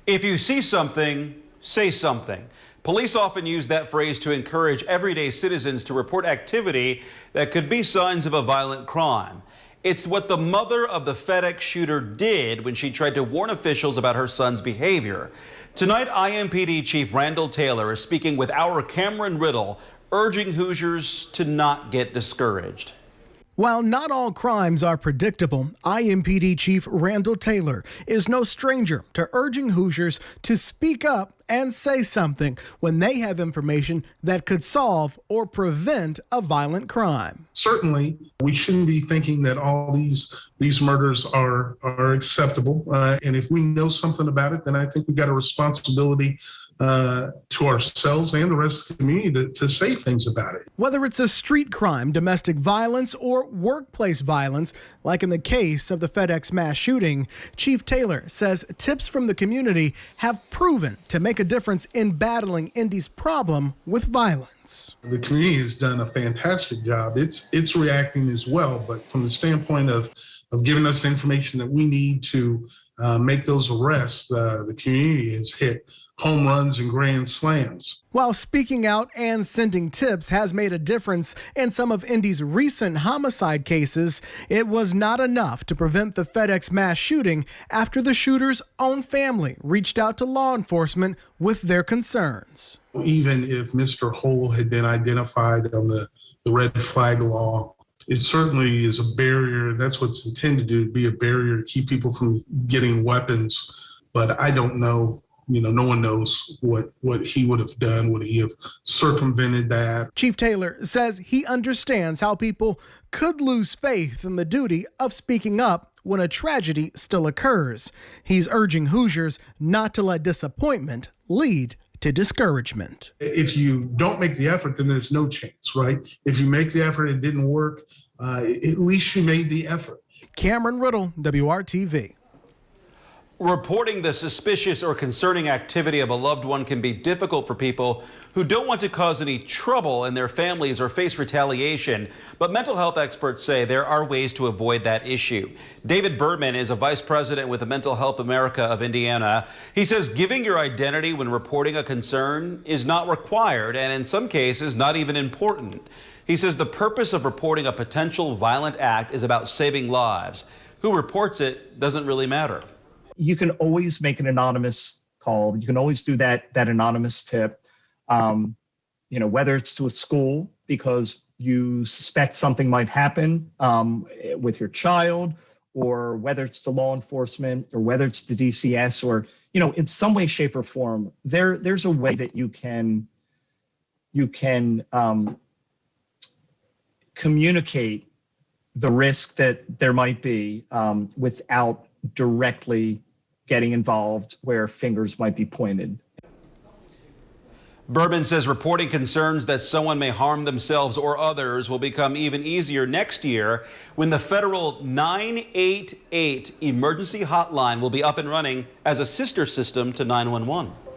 If you see something, say something. Police often use that phrase to encourage everyday citizens to report activity that could be signs of a violent crime. It's what the mother of the FedEx shooter did when she tried to warn officials about her son's behavior. Tonight, IMPD Chief Randall Taylor is speaking with our Cameron Riddle, urging Hoosiers to not get discouraged. While not all crimes are predictable, IMPD Chief Randall Taylor is no stranger to urging Hoosiers to speak up and say something when they have information that could solve or prevent a violent crime. Certainly, we shouldn't be thinking that all these murders are acceptable. And if we know something about it, then I think we've got a responsibility to ourselves and the rest of the community to say things about it. Whether it's a street crime, domestic violence, or workplace violence, like in the case of the FedEx mass shooting, Chief Taylor says tips from the community have proven to make a difference in battling Indy's problem with violence. The community has done a fantastic job. It's reacting as well, but from the standpoint of giving us information that we need to make those arrests, the community has hit home runs and grand slams. While speaking out and sending tips has made a difference in some of Indy's recent homicide cases, it was not enough to prevent the FedEx mass shooting after the shooter's own family reached out to law enforcement with their concerns. Even if Mr. Hole had been identified on the red flag law, it certainly is a barrier. That's what's intended to be a barrier to keep people from getting weapons. But I don't know. No one knows what he would have done. Would he have circumvented that? Chief Taylor says he understands how people could lose faith in the duty of speaking up when a tragedy still occurs. He's urging Hoosiers not to let disappointment lead to discouragement. If you don't make the effort, then there's no chance, right? If you make the effort and it didn't work, at least you made the effort. Cameron Riddle, WRTV. Reporting the suspicious or concerning activity of a loved one can be difficult for people who don't want to cause any trouble in their families or face retaliation. But mental health experts say there are ways to avoid that issue. David BERMAN is a vice president with the Mental Health America of Indiana. He says giving your identity when reporting a concern is not required and in some cases not even important. He says the purpose of reporting a potential violent act is about saving lives. Who reports it doesn't really matter. You can always make an anonymous call. You can always do that anonymous tip, whether it's to a school because you suspect something might happen with your child, or whether it's to law enforcement, or whether it's to DCS, or, in some way, shape, or form, there's a way that you can communicate the risk that there might be without directly getting involved where fingers might be pointed. BERMAN says reporting concerns that someone may harm themselves or others will become even easier next year when the federal 988 emergency hotline will be up and running as a sister system to 911.